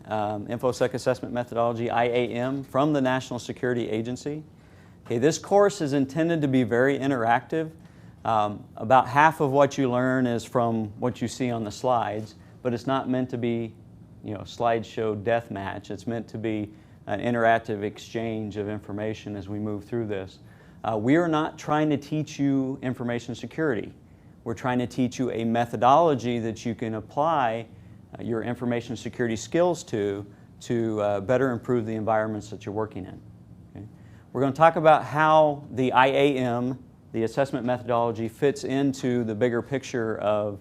InfoSec Assessment Methodology, IAM, from the National Security Agency. Okay, this course is intended to be very interactive. About half of what you learn is from what you see on the slides, but it's not meant to be, slideshow deathmatch. It's meant to be an interactive exchange of information as we move through this. We are not trying to teach you information security. We're trying to teach you a methodology that you can apply your information security skills to better improve the environments that you're working in. Okay? We're going to talk about how the IAM, the assessment methodology, fits into the bigger picture of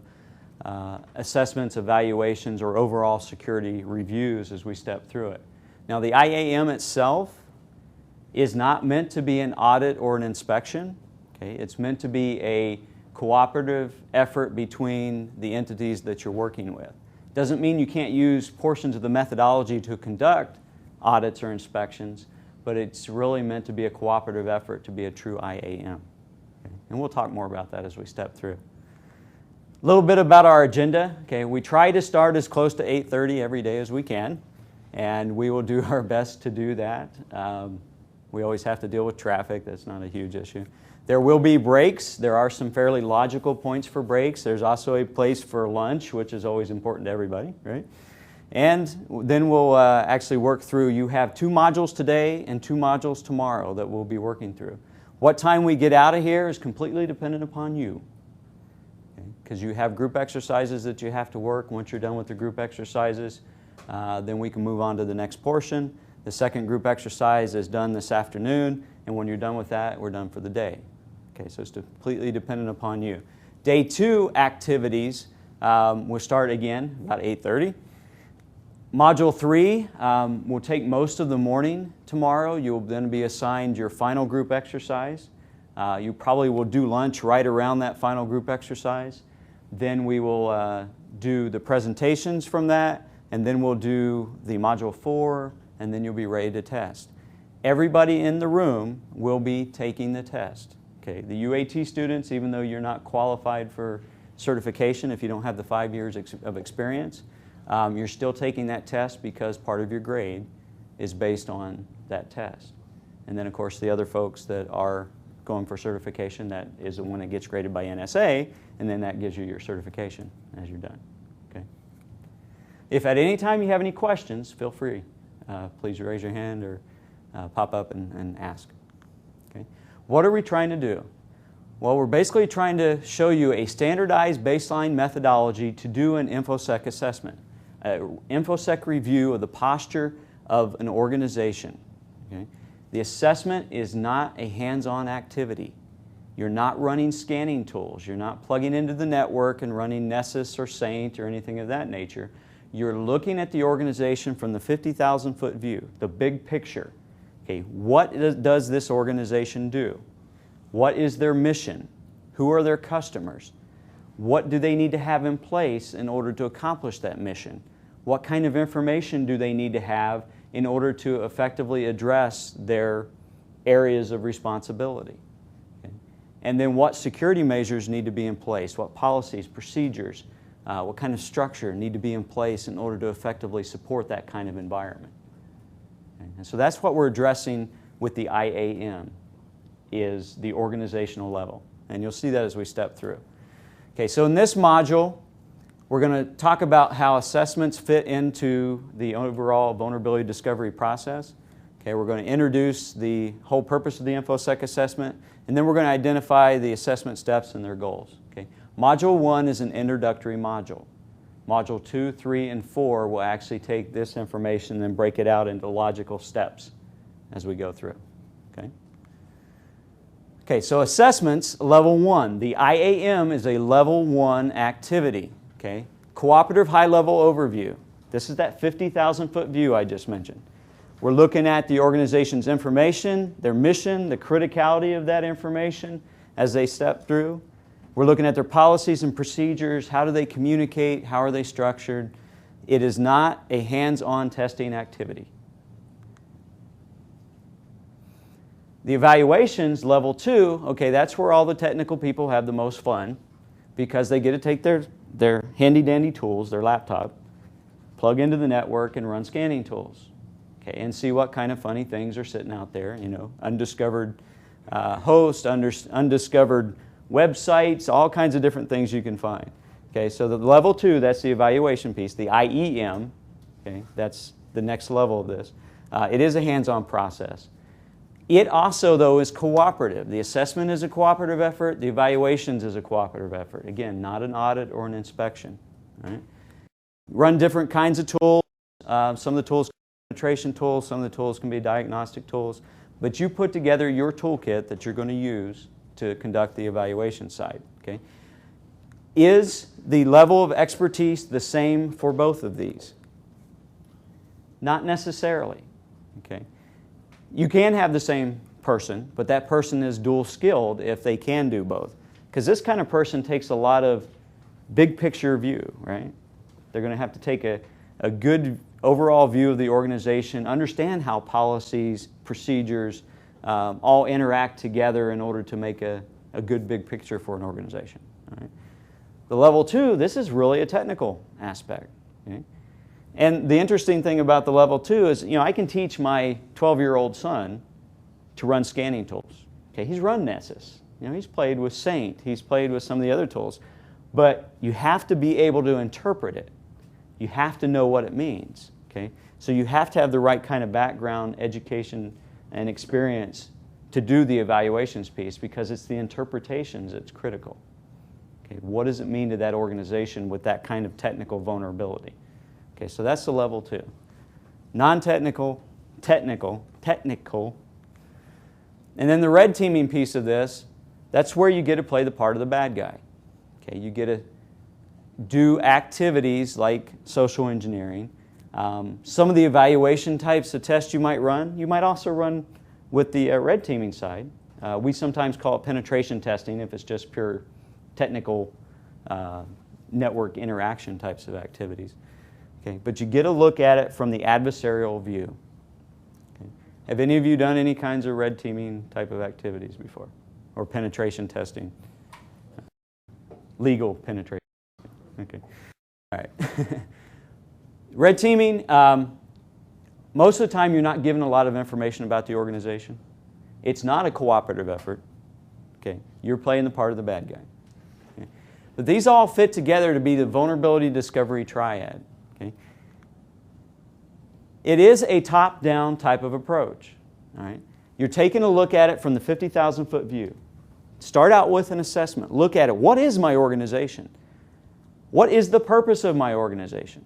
assessments, evaluations, or overall security reviews as we step through it. Now, the IAM itself is not meant to be an audit or an inspection. Okay? It's meant to be a cooperative effort between the entities that you're working with. Doesn't mean you can't use portions of the methodology to conduct audits or inspections, but it's really meant to be a cooperative effort to be a true IAM. Okay? And we'll talk more about that as we step through. A little bit about our agenda. Okay? We try to start as close to 8:30 every day as we can, and we will do our best to do that. We always have to deal with traffic. That's not a huge issue. There will be breaks. There are some fairly logical points for breaks. There's also a place for lunch, which is always important to everybody, right? And then we'll actually work through. You have 2 modules today and 2 modules tomorrow that we'll be working through. What time we get out of here is completely dependent upon you. Because you have group exercises that you have to work. Once you're done with the group exercises, then we can move on to the next portion. The second group exercise is done this afternoon, and when you're done with that, we're done for the day. Okay, so it's completely dependent upon you. Day 2 activities will start again about 8:30. Module 3 will take most of the morning tomorrow. You'll then be assigned your final group exercise. You probably will do lunch right around that final group exercise. Then we will do the presentations from that, and then we'll do the Module 4, and then you'll be ready to test. Everybody in the room will be taking the test. Okay? The UAT students, even though you're not qualified for certification if you don't have the 5 years of experience, you're still taking that test because part of your grade is based on that test. And then, of course, the other folks that are going for certification, that is when it gets graded by NSA, and then that gives you your certification as you're done. Okay? If at any time you have any questions, feel free. Please raise your hand or pop up and ask. Okay? What are we trying to do? Well, we're basically trying to show you a standardized baseline methodology to do an InfoSec assessment, an InfoSec review of the posture of an organization. Okay? The assessment is not a hands-on activity. You're not running scanning tools. You're not plugging into the network and running Nessus or Saint or anything of that nature. You're looking at the organization from the 50,000-foot view, the big picture. Okay, what does this organization do? What is their mission? Who are their customers? What do they need to have in place in order to accomplish that mission? What kind of information do they need to have in order to effectively address their areas of responsibility? Okay. And then what security measures need to be in place? What policies, procedures, what kind of structure need to be in place in order to effectively support that kind of environment? Okay. And so that's what we're addressing with the IAM, is the organizational level. And you'll see that as we step through. Okay, so in this module, we're going to talk about how assessments fit into the overall vulnerability discovery process. Okay, we're going to introduce the whole purpose of the InfoSec assessment, and then we're going to identify the assessment steps and their goals. Okay. Module 1 is an introductory module. Module 2, 3, and 4 will actually take this information and break it out into logical steps as we go through. Okay. Okay, so assessments, level 1. The IAM is a level 1 activity. Okay? Cooperative high-level overview. This is that 50,000-foot view I just mentioned. We're looking at the organization's information, their mission, the criticality of that information as they step through. We're looking at their policies and procedures. How do they communicate? How are they structured? It is not a hands-on testing activity. The evaluations, level 2, okay, that's where all the technical people have the most fun because they get to take their handy-dandy tools, their laptop, plug into the network and run scanning tools. Okay, and see what kind of funny things are sitting out there, you know, undiscovered hosts, undiscovered websites, all kinds of different things you can find. Okay, so the level 2, that's the evaluation piece, the IEM, okay, that's the next level of this. It is a hands-on process. It also, though, is cooperative. The assessment is a cooperative effort, the evaluations is a cooperative effort. Again, not an audit or an inspection. Right? Run different kinds of tools. Some of the tools penetration tools, some of the tools can be diagnostic tools, but you put together your toolkit that you're going to use to conduct the evaluation side. Okay? Is the level of expertise the same for both of these? Not necessarily. Okay? You can have the same person, but that person is dual skilled if they can do both. Because this kind of person takes a lot of big picture view, right? They're going to have to take a good overall view of the organization, understand how policies, procedures, all interact together in order to make a good big picture for an organization. All right? The level 2, this is really a technical aspect. Okay? And the interesting thing about the level 2 is, you know, I can teach my 12-year-old son to run scanning tools. Okay, he's run Nessus. You know, he's played with Saint. He's played with some of the other tools. But you have to be able to interpret it. You have to know what it means. Okay? So you have to have the right kind of background, education, and experience to do the evaluations piece, because it's the interpretations that's critical. Okay? What does it mean to that organization with that kind of technical vulnerability? Okay, so that's the level 2. Non-technical, technical. And then the red teaming piece of this, that's where you get to play the part of the bad guy. Okay, you get to do activities like social engineering. Some of the evaluation types of tests you might run, you might also run with the red teaming side. We sometimes call it penetration testing if it's just pure technical network interaction types of activities. Okay, but you get a look at it from the adversarial view. Okay. Have any of you done any kinds of red teaming type of activities before? Or penetration testing? Legal penetration. Okay. All right. Red teaming, most of the time you're not given a lot of information about the organization. It's not a cooperative effort. Okay. You're playing the part of the bad guy. Okay. But these all fit together to be the vulnerability discovery triad. Okay. It is a top-down type of approach. All right. You're taking a look at it from the 50,000-foot view. Start out with an assessment. Look at it. What is my organization? What is the purpose of my organization?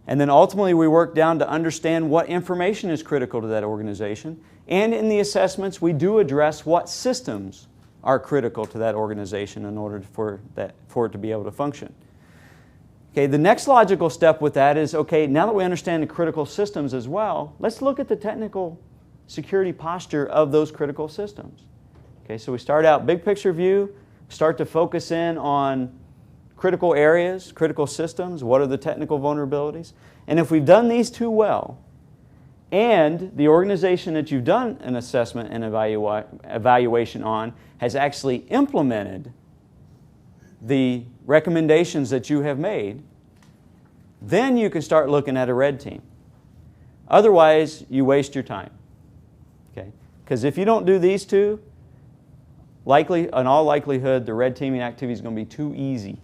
And then ultimately we work down to understand what information is critical to that organization. And in the assessments we do address what systems are critical to that organization in order for it to be able to function. Okay, the next logical step with that is, okay, now that we understand the critical systems as well, let's look at the technical security posture of those critical systems. Okay, so we start out big picture view, start to focus in on critical areas, critical systems, what are the technical vulnerabilities? And if we've done these two well, and the organization that you've done an assessment and evaluation on has actually implemented the recommendations that you have made, then you can start looking at a red team. Otherwise, you waste your time. Okay? Because if you don't do these two, in all likelihood, the red teaming activity is going to be too easy.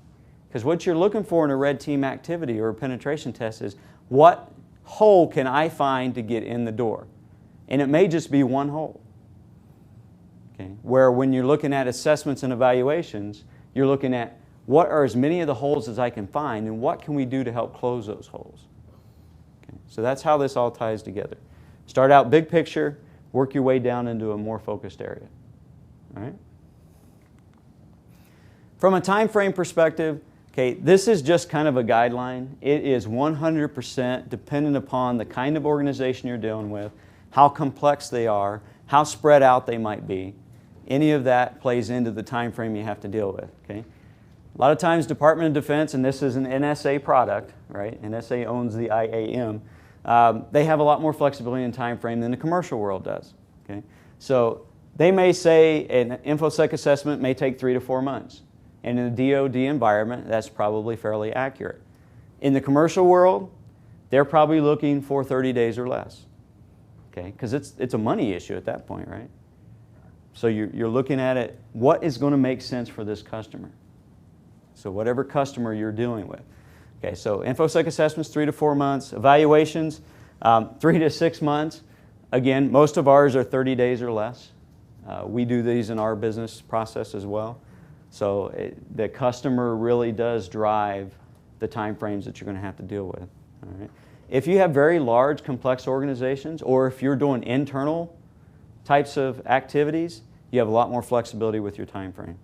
Because what you're looking for in a red team activity or a penetration test is, what hole can I find to get in the door? And it may just be one hole. Okay? Where when you're looking at assessments and evaluations, you're looking at what are as many of the holes as I can find, and what can we do to help close those holes? Okay? So that's how this all ties together. Start out big picture, work your way down into a more focused area. All right? From a time frame perspective, okay, this is just kind of a guideline. It is 100% dependent upon the kind of organization you're dealing with, how complex they are, how spread out they might be. Any of that plays into the time frame you have to deal with. Okay? A lot of times Department of Defense, and this is an NSA product, right? NSA owns the IAM. They have a lot more flexibility in time frame than the commercial world does. Okay? So they may say an InfoSec assessment may take 3 to 4 months. And in the DoD environment, that's probably fairly accurate. In the commercial world, they're probably looking for 30 days or less. Okay, because it's a money issue at that point, right? So you're looking at it, what is going to make sense for this customer? So whatever customer you're dealing with. Okay, so InfoSec assessments, 3 to 4 months. Evaluations, 3 to 6 months. Again, most of ours are 30 days or less. We do these in our business process as well. So the customer really does drive the time frames that you're going to have to deal with. All right. If you have very large, complex organizations, or if you're doing internal types of activities, you have a lot more flexibility with your time frame.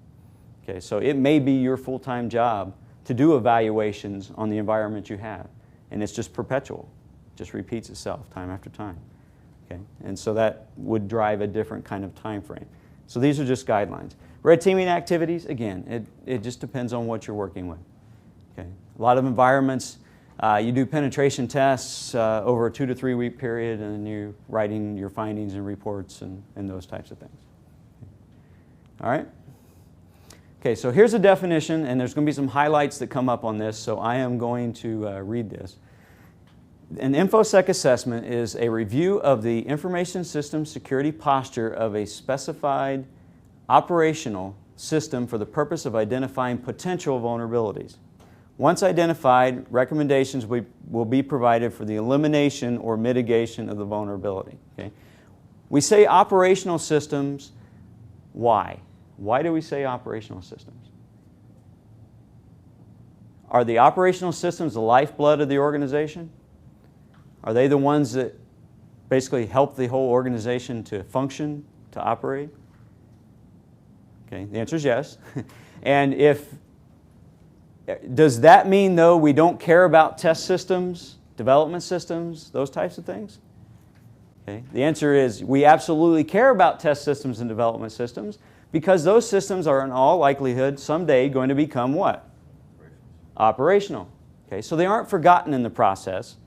Okay, so it may be your full-time job to do evaluations on the environment you have, and it's just perpetual. It just repeats itself time after time. Okay, and so that would drive a different kind of time frame. So these are just guidelines. Red teaming activities, again, it just depends on what you're working with. Okay, a lot of environments, you do penetration tests over a 2 to 3 week period, and you're writing your findings and reports and those types of things. Okay. All right? Okay, so here's a definition, and there's going to be some highlights that come up on this, so I am going to read this. An InfoSec assessment is a review of the information system security posture of a specified operational system for the purpose of identifying potential vulnerabilities. Once identified, recommendations will be provided for the elimination or mitigation of the vulnerability. Okay? We say operational systems. Why? Why do we say operational systems? Are the operational systems the lifeblood of the organization? Are they the ones that basically help the whole organization to function, to operate? Okay, the answer is yes. And does that mean, though, we don't care about test systems, development systems, those types of things? Okay, the answer is we absolutely care about test systems and development systems, because those systems are in all likelihood someday going to become what? Operational. Okay, so they aren't forgotten in the process,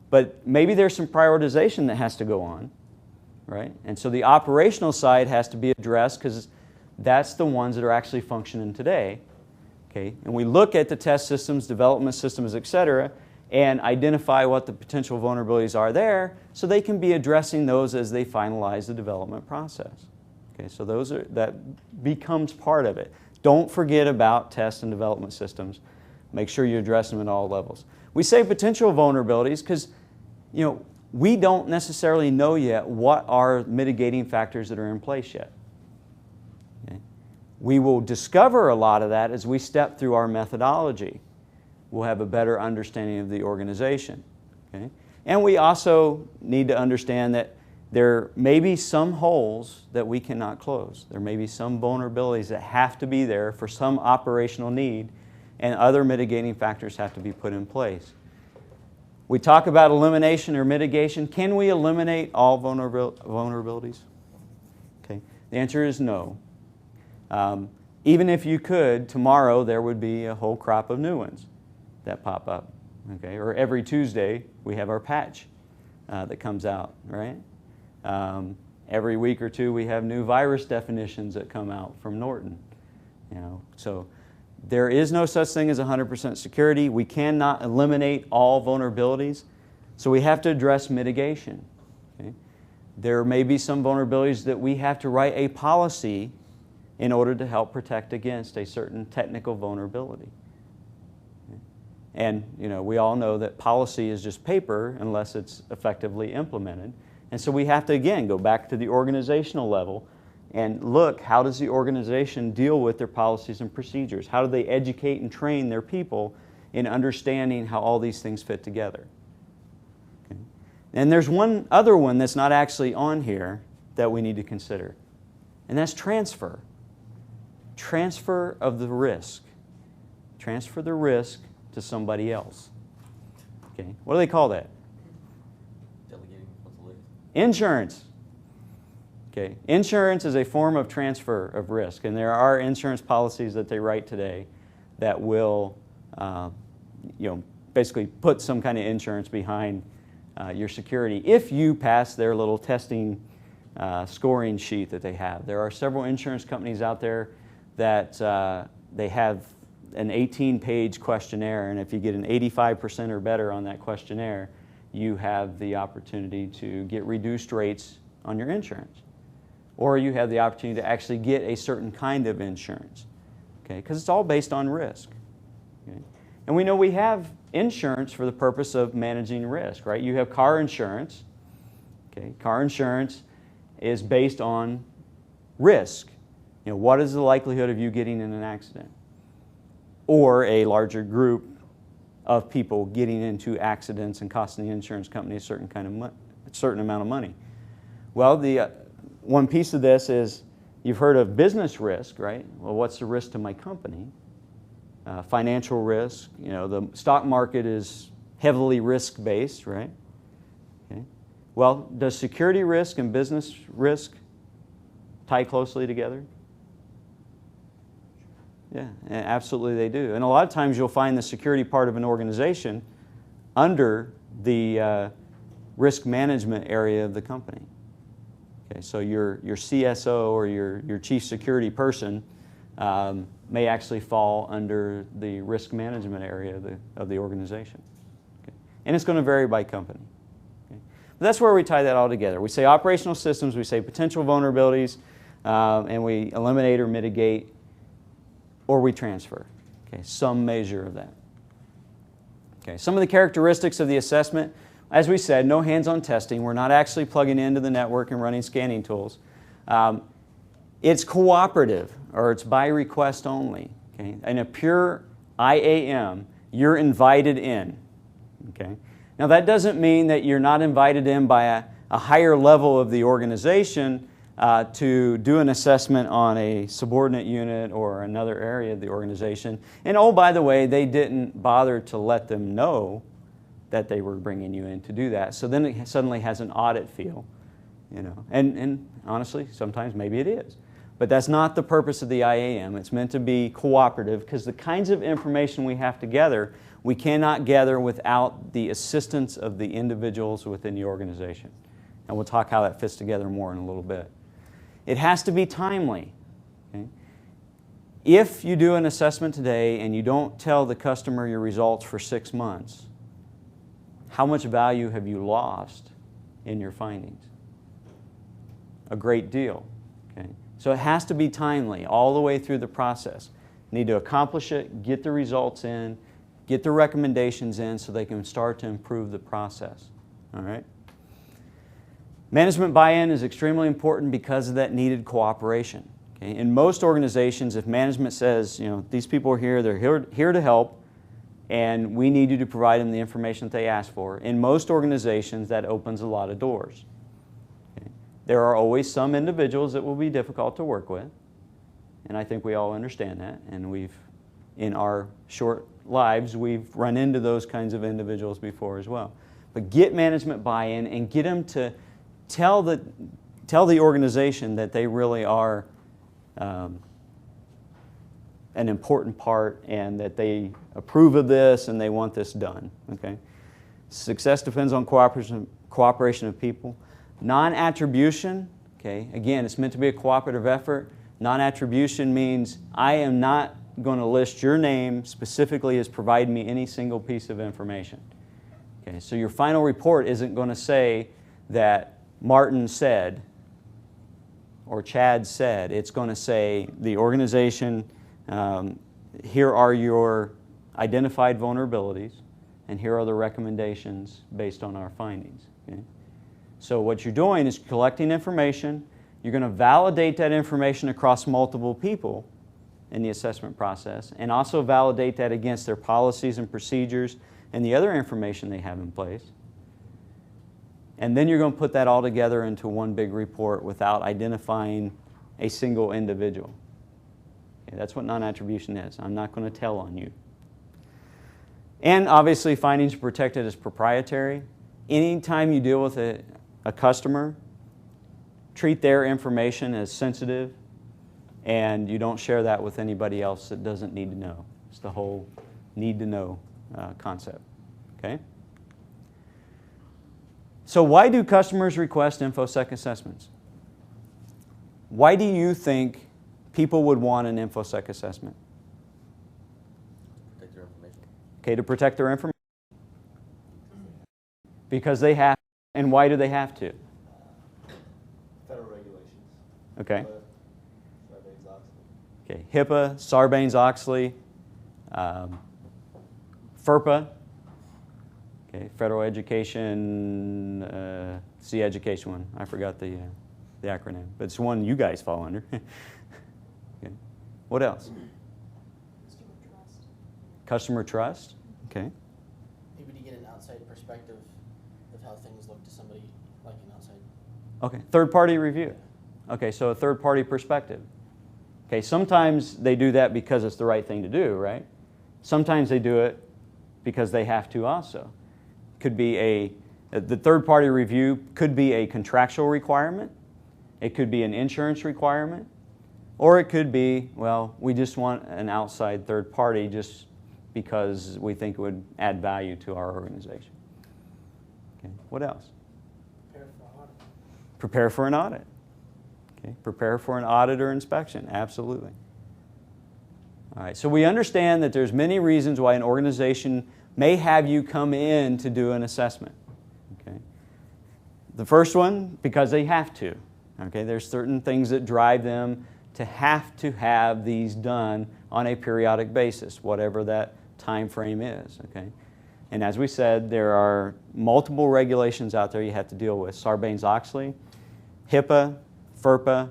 but maybe there's some prioritization that has to go on, right? And so the operational side has to be addressed because that's the ones that are actually functioning today. Okay, and we look at the test systems, development systems, etc., and identify what the potential vulnerabilities are there so they can be addressing those as they finalize the development process. Okay, so that becomes part of it. Don't forget about test and development systems. Make sure you address them at all levels. We say potential vulnerabilities because we don't necessarily know yet what are mitigating factors that are in place yet. Okay? We will discover a lot of that as we step through our methodology. We'll have a better understanding of the organization. Okay? And we also need to understand that there may be some holes that we cannot close. There may be some vulnerabilities that have to be there for some operational need, and other mitigating factors have to be put in place. We talk about elimination or mitigation. Can we eliminate all vulnerabilities? Okay. The answer is no. Even if you could, tomorrow there would be a whole crop of new ones that pop up. Okay. Or every Tuesday we have our patch that comes out, right? Every week or two we have new virus definitions that come out from Norton. So there is no such thing as 100% security. We cannot eliminate all vulnerabilities, so we have to address mitigation. Okay? There may be some vulnerabilities that we have to write a policy in order to help protect against a certain technical vulnerability. Okay? And we all know that policy is just paper unless it's effectively implemented. And so we have to, again, go back to the organizational level and look, how does the organization deal with their policies and procedures? How do they educate and train their people in understanding how all these things fit together? Okay. And there's one other one that's not actually on here that we need to consider, and that's transfer. Transfer of the risk. Transfer the risk to somebody else. Okay. What do they call that? Delegating responsibility. Insurance. Okay. Insurance is a form of transfer of risk, and there are insurance policies that they write today that will basically put some kind of insurance behind your security if you pass their little testing scoring sheet that they have. There are several insurance companies out there that they have an 18-page questionnaire, and if you get an 85% or better on that questionnaire, you have the opportunity to get reduced rates on your insurance. Or you have the opportunity to actually get a certain kind of insurance. Okay? Because it's all based on risk. Okay? And we know we have insurance for the purpose of managing risk, right? You have car insurance. Okay? Car insurance is based on risk. What is the likelihood of you getting in an accident? Or a larger group of people getting into accidents and costing the insurance company a certain amount of money. Well, the one piece of this is, you've heard of business risk, right? Well, what's the risk to my company? Financial risk. The stock market is heavily risk-based, right? Okay. Well, does security risk and business risk tie closely together? Yeah, absolutely they do. And a lot of times you'll find the security part of an organization under the risk management area of the company. Okay, so your CSO or your chief security person may actually fall under the risk management area of the organization. Okay. And it's going to vary by company. Okay. But that's where we tie that all together. We say operational systems, we say potential vulnerabilities, and we eliminate or mitigate, or we transfer. Okay, some measure of that. Okay, some of the characteristics of the assessment, as we said, no hands-on testing. We're not actually plugging into the network and running scanning tools. It's cooperative, or it's by request only. Okay? In a pure IAM, you're invited in. Okay? Now that doesn't mean that you're not invited in by a higher level of the organization to do an assessment on a subordinate unit or another area of the organization. And oh, by the way, they didn't bother to let them know that they were bringing you in to do that. So then it suddenly has an audit feel. And honestly, sometimes maybe it is. But that's not the purpose of the IAM. It's meant to be cooperative, because the kinds of information we have to gather, we cannot gather without the assistance of the individuals within the organization. And we'll talk how that fits together more in a little bit. It has to be timely. Okay? If you do an assessment today and you don't tell the customer your results for 6 months, how much value have you lost in your findings? A great deal. Okay? So it has to be timely all the way through the process. You need to accomplish it, get the results in, get the recommendations in so they can start to improve the process. All right? Management buy-in is extremely important because of that needed cooperation. Okay? In most organizations, if management says, these people are here, they're here to help, and we need you to provide them the information that they ask for, in most organizations that opens a lot of doors. Okay? There are always some individuals that will be difficult to work with, and I think we all understand that, and in our short lives, we've run into those kinds of individuals before as well. But get management buy-in and get them to tell the organization that they really are an important part and that they approve of this and they want this done. Okay? Success depends on cooperation of people. Non-attribution, okay, again, it's meant to be a cooperative effort. Non-attribution means I am not going to list your name specifically as providing me any single piece of information. Okay, so your final report isn't going to say that Martin said or Chad said. It's going to say the organization, here are your identified vulnerabilities, and here are the recommendations based on our findings. Okay? So what you're doing is collecting information. You're going to validate that information across multiple people in the assessment process, and also validate that against their policies and procedures and the other information they have in place. And then you're going to put that all together into one big report without identifying a single individual. Okay, that's what non-attribution is. I'm not going to tell on you. And obviously, findings are protected as proprietary. Anytime you deal with a customer, treat their information as sensitive, and you don't share that with anybody else that doesn't need to know. It's the whole need to know concept. Okay? So why do customers request InfoSec assessments? Why do you think people would want an InfoSec assessment? Protect their information. Okay, to protect their information. Because they have, and why do they have to? Federal regulations. Okay. Sarbanes-Oxley. Okay. HIPAA, Sarbanes-Oxley, FERPA. Okay. Federal Education, it's the education one. I forgot the acronym, but it's one you guys fall under. Okay. What else? Customer trust. Customer trust. Okay. Maybe to get an outside perspective of how things look to somebody like an outside. Okay. Third-party review. Okay, so a third-party perspective. Okay, sometimes they do that because it's the right thing to do, right? Sometimes they do it because they have to also. Could be the third-party review could be a contractual requirement. It could be an insurance requirement. Or it could be, well, we just want an outside third party just because we think it would add value to our organization. Okay, what else? Prepare for audit. Prepare for an audit. Okay, prepare for an audit or inspection, absolutely. All right, so we understand that there's many reasons why an organization may have you come in to do an assessment. Okay. The first one, because they have to. Okay, there's certain things that drive them to have these done on a periodic basis, whatever that time frame is. Okay, and as we said, there are multiple regulations out there you have to deal with: Sarbanes-Oxley, HIPAA, FERPA,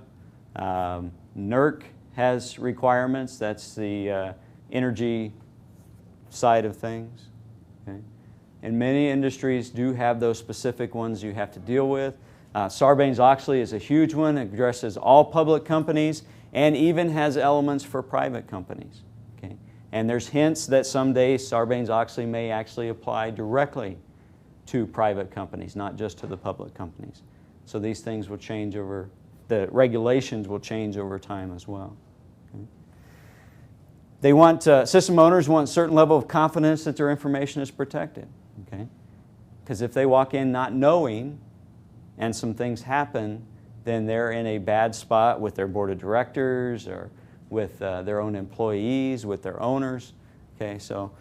NERC has requirements. That's the energy side of things. Okay, and many industries do have those specific ones you have to deal with. Sarbanes-Oxley is a huge one. It addresses all public companies and even has elements for private companies. Okay? And there's hints that someday Sarbanes-Oxley may actually apply directly to private companies, not just to the public companies. So these things will change over, the regulations will change over time as well. Okay? They want, system owners want a certain level of confidence that their information is protected. Okay? Because if they walk in not knowing, and some things happen, then they're in a bad spot with their board of directors or with their own employees, with their owners. Okay, so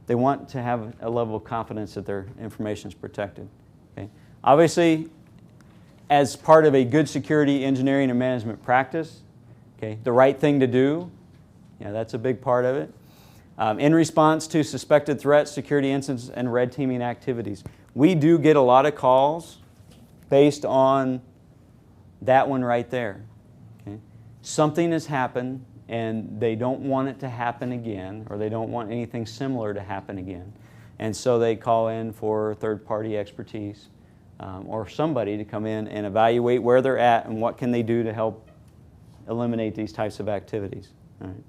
they want to have a level of confidence that their information is protected. Okay, obviously, as part of a good security engineering and management practice, okay, the right thing to do, yeah, that's a big part of it. In response to suspected threats, security incidents, and red teaming activities, we do get a lot of calls based on that one right there. Okay? Something has happened and they don't want it to happen again, or they don't want anything similar to happen again. And so they call in for third-party expertise or somebody to come in and evaluate where they're at and what can they do to help eliminate these types of activities. All right.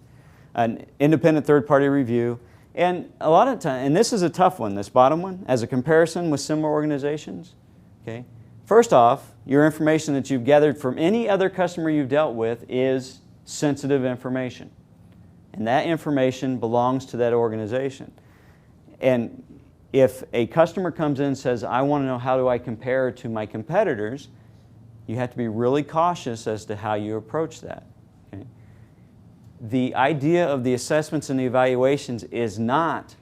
An independent third-party review. And a lot of times, and this is a tough one, this bottom one, as a comparison with similar organizations. Okay? First off, your information that you've gathered from any other customer you've dealt with is sensitive information. And that information belongs to that organization. And if a customer comes in and says, I want to know how do I compare to my competitors, you have to be really cautious as to how you approach that. Okay? The idea of the assessments and the evaluations is not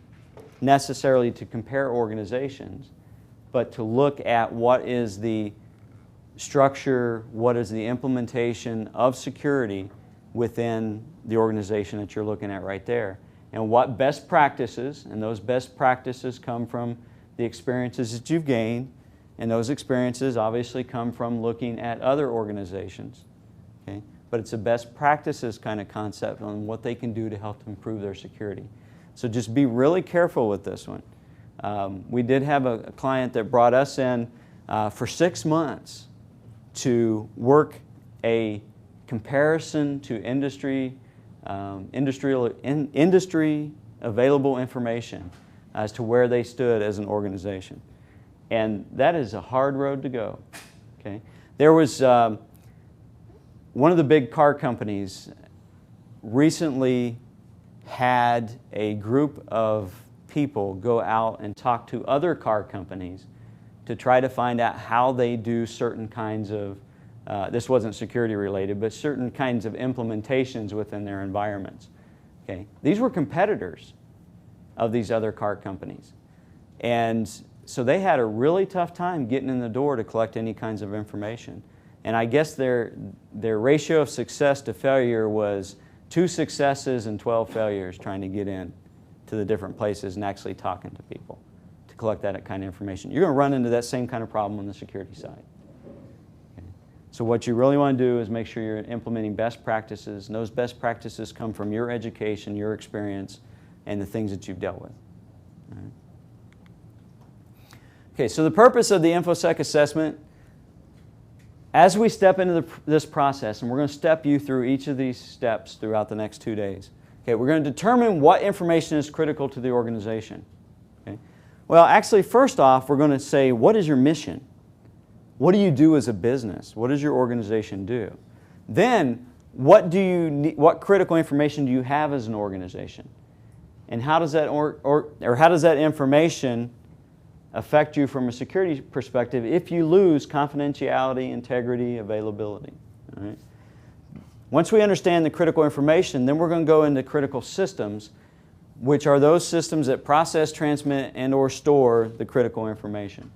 necessarily to compare organizations, but to look at what is the structure, what is the implementation of security within the organization that you're looking at right there. And what best practices, and those best practices come from the experiences that you've gained, and those experiences obviously come from looking at other organizations. Okay? But it's a best practices kind of concept on what they can do to help improve their security. So just be really careful with this one. We did have a client that brought us in for 6 months to work a comparison to industry available information as to where they stood as an organization. And that is a hard road to go. Okay? There was one of the big car companies recently had a group of people go out and talk to other car companies to try to find out how they do certain kinds of, this wasn't security related, but certain kinds of implementations within their environments. Okay? These were competitors of these other car companies. And so they had a really tough time getting in the door to collect any kinds of information. And I guess their ratio of success to failure was 2 successes and 12 failures trying to get in to the different places and actually talking to people to collect that kind of information. You're going to run into that same kind of problem on the security side. Okay. So what you really want to do is make sure you're implementing best practices, and those best practices come from your education, your experience, and the things that you've dealt with. All right. Okay, so the purpose of the InfoSec assessment, as we step into this process, and we're going to step you through each of these steps throughout the next 2 days. Okay, we're going to determine what information is critical to the organization. Okay? Well, actually, first off, we're going to say, what is your mission? What do you do as a business? What does your organization do? Then, what critical information do you have as an organization? And how does that how does that information affect you from a security perspective if you lose confidentiality, integrity, availability? All right? Once we understand the critical information, then we're going to go into critical systems, which are those systems that process, transmit, and or store the critical information.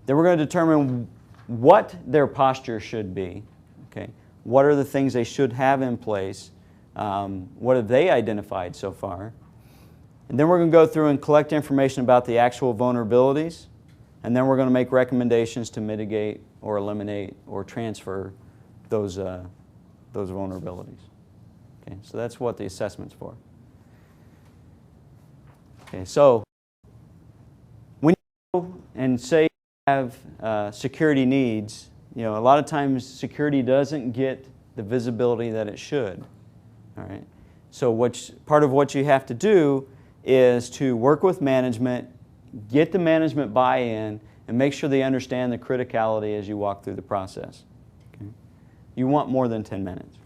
Then we're going to determine what their posture should be. Okay? What are the things they should have in place? What have they identified so far? And then we're going to go through and collect information about the actual vulnerabilities, and then we're going to make recommendations to mitigate or eliminate or transfer those vulnerabilities. Okay, so that's what the assessment's for. Okay, so when you go and say you have security needs, a lot of times security doesn't get the visibility that it should. All right, so part of what you have to do is to work with management, get the management buy-in, and make sure they understand the criticality as you walk through the process. Okay? You want more than 10 minutes.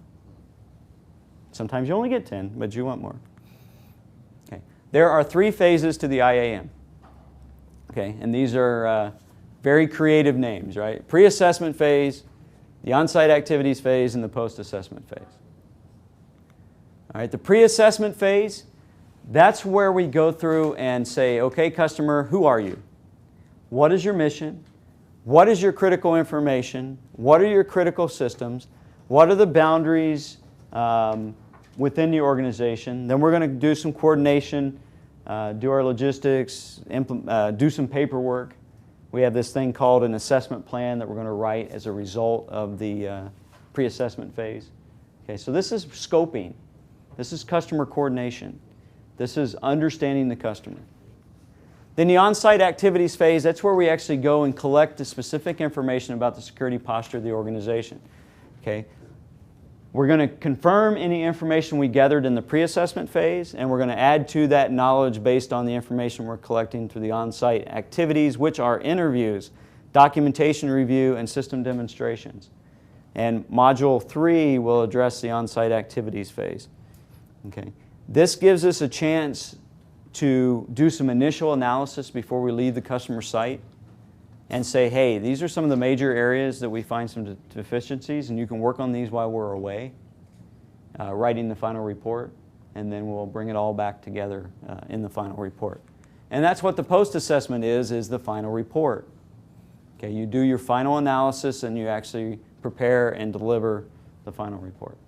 Sometimes you only get 10, but you want more. Okay. There are 3 phases to the IAM. Okay, and these are very creative names, right? Pre-assessment phase, the on-site activities phase, and the post-assessment phase. All right, the pre-assessment phase, that's where we go through and say, okay, customer, who are you? What is your mission? What is your critical information? What are your critical systems? What are the boundaries within the organization? Then we're going to do some coordination, do our logistics, do some paperwork. We have this thing called an assessment plan that we're going to write as a result of the pre-assessment phase. Okay, so this is scoping. This is customer coordination. This is understanding the customer. Then the on-site activities phase, that's where we actually go and collect the specific information about the security posture of the organization. Okay? We're going to confirm any information we gathered in the pre-assessment phase, and we're going to add to that knowledge based on the information we're collecting through the on-site activities, which are interviews, documentation review, and system demonstrations. And Module 3 will address the on-site activities phase. Okay? This gives us a chance to do some initial analysis before we leave the customer site and say, hey, these are some of the major areas that we find some deficiencies, and you can work on these while we're away, writing the final report, and then we'll bring it all back together in the final report. And that's what the post-assessment is the final report. Okay, you do your final analysis and you actually prepare and deliver the final report.